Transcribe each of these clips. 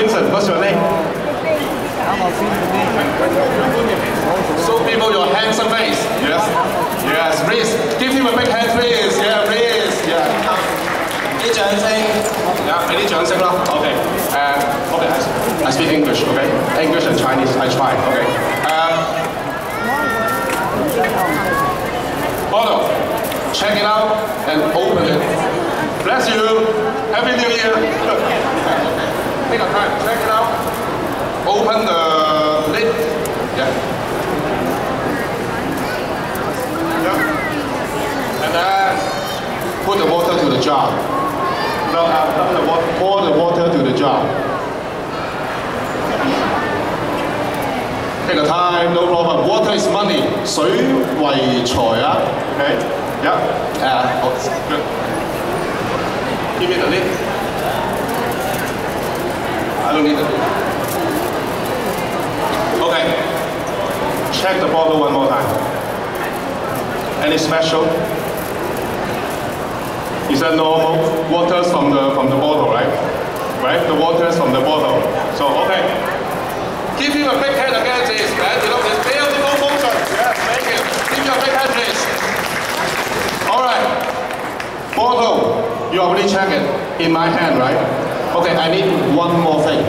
Vincent, what's your name? So people, your handsome face. Yes. Yes, please. Give him a big hand, please. Yeah, please. Yeah. 啲掌聲。Yeah, 俾啲掌聲啦。Okay. Okay, I speak English, okay? English and Chinese, I try, okay? Otto, check it out and open it. Bless you. Happy New Year. Take a time, check it out. Open the lid. Yeah. Yeah. And then put the water to the jar. No, pour the water to the jar. Take a time, no problem. Water is money. 水為財啊。Okay. Yeah. Good. Give me the lid. I don't need the lid. Okay. Check the bottle one more time. Any special? Is that normal? Water's from the bottle, right? Right? The water's from the bottle. So okay. Give him a big hand again, please, man. You know, it's beautiful function. Yes, thank you. Give him a big hand, please. All right. Bottle, you already checked it in my hand, right? Okay, I need one more thing.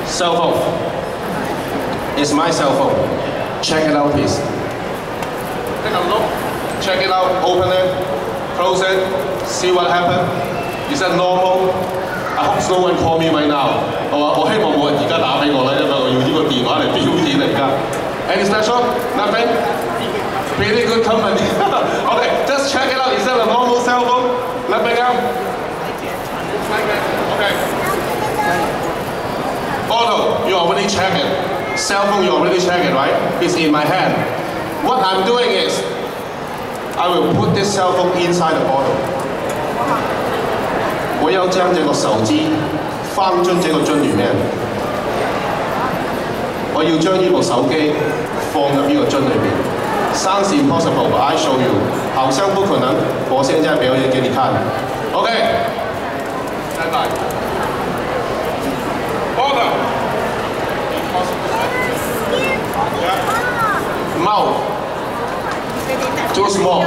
Cell phone. It's my cell phone. Check it out, please. Take a look. Check it out. Open it. Close it. See what happened. Is that normal? I hope no one call me right now. 我希望冇人而家打俾我啦，因為我要呢個電話嚟表演嚟㗎。Any special? Nothing? Really good company. Okay, just check it out. Is that a normal cell phone? Nothing else? Okay. Otto, you already checked it. Cell phone, you already checked it, right? It's in my hand. What I'm doing is, I will put this cell phone inside the bottle. 我要將這個手機放進這個樽裡面。我要將呢部手機放入呢個樽裡面。Sounds impossible, but I show you. 好像不可能，我現在表演給你看。OK， 拜拜。Order. Mouth. Too small.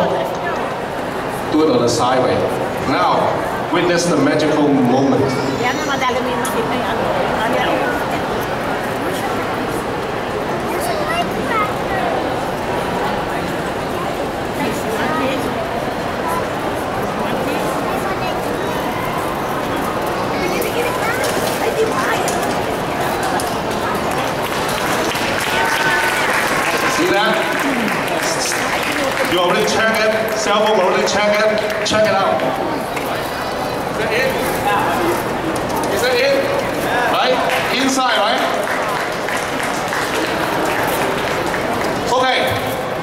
Do it on the sideway. Now, witness the magical moment. See that? You already check it. Cell phone already check it. Check it out. Is that it? Is that it? Right? Inside, right? Okay.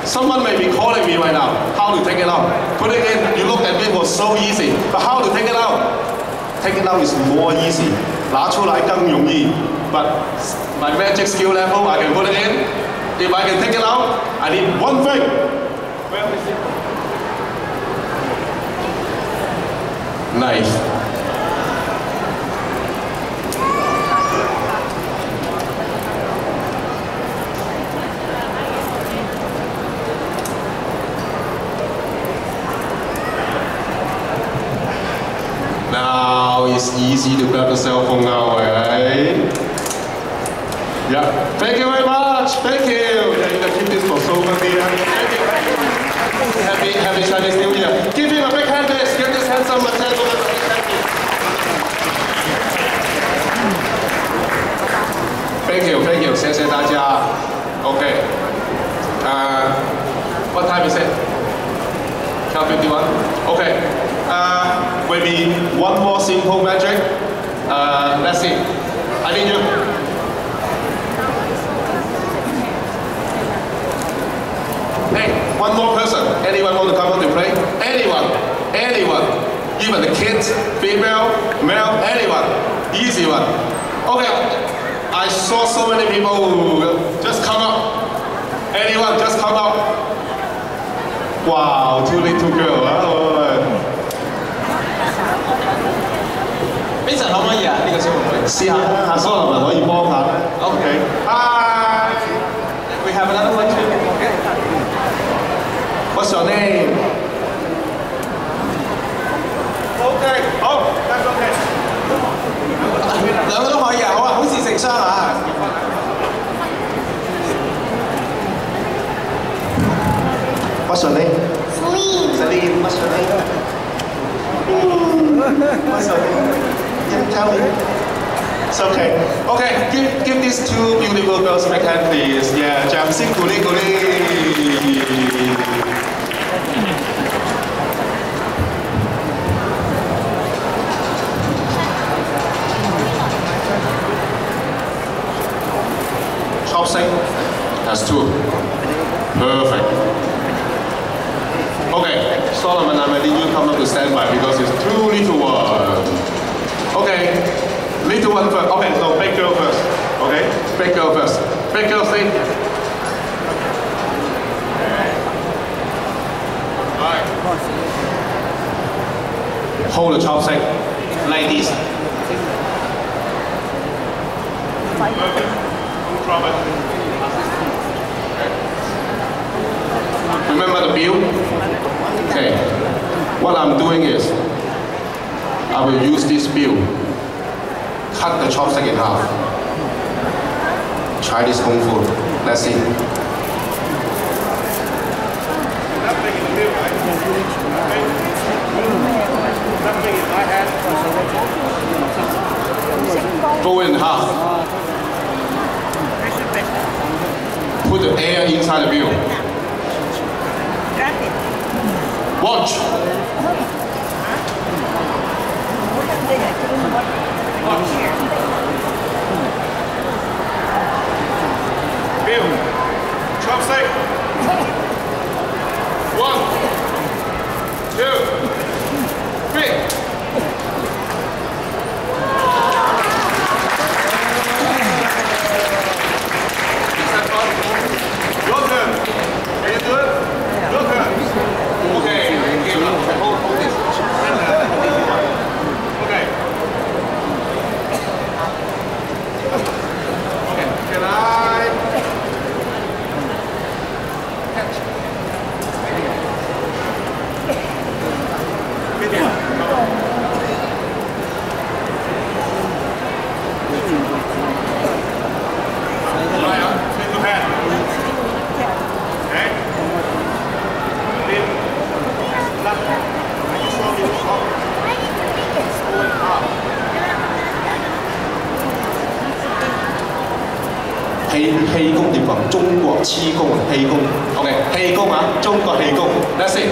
Someone may be calling me right now. How to take it out? Put it in. You look at it was so easy. But how to take it out? Take it out is more easy. 拿出來更容易. But my magic skill level, I can put it in. If I can take it out, I need one thing. Where is it? Knife. Now it's easy to grab the cell phone now, right? Yeah. Thank you very much. Thank you. Yeah, you can keep this for souvenir. Thank you. Happy Chinese New Year. Give him a big hand, please. Give this handsome gentleman a big hand. Thank you. Thank you. 謝謝大家. Okay. What time is it? 12:51. Okay. Maybe one more simple magic. Let's see. I need you. Hey, one more person. Anyone want to come out to play? Anyone. Anyone. Even the kids, female, male, anyone. Easy one. Okay. I saw so many people who just come up. Anyone, just come up. Wow, too little girl. Huh? 可唔可以啊？呢個小妹妹試下，阿蘇立文可以幫下。OK。Hi。We have another one too. Okay. What's your name? Okay. 好 ，that's okay。兩個都可以啊，好啊，好事成雙啊！ What's your name? Celine. Celine. What's your name? What's your name? Yeah, tell me. It's okay. Okay, give these two beautiful girls a big hand, please. Yeah, 掌聲鼓勵鼓勵。Chopstick has two. Perfect. Okay, Solomon, I'm going to need you to come up to stand by because it's too little one. Okay, little one first. Okay, no, big girl first. Okay, big girl first. Big girl, stay. Alright. Hold the chopstick like this. Perfect. Don't drop it. Remember the bill? Okay. What I'm doing is, I will use this bill, cut the chopstick in half. Try this kung fu. Let's see. Nothing in the middle, right? Nothing in my hand. Go in half. Put the air inside the bill. Watch. Bill, chopstick. 1, 2, 3. Is that fun? Your turn. Can you do it? Your turn. Okay. Hold this. Okay. Okay. Can I? Catch. Video. Take your hand. Okay. Bill. Left. You show me the shot. Going up. 氣功點講？中國黐功啊，氣功。OK，氣功啊，中國氣功。That's it。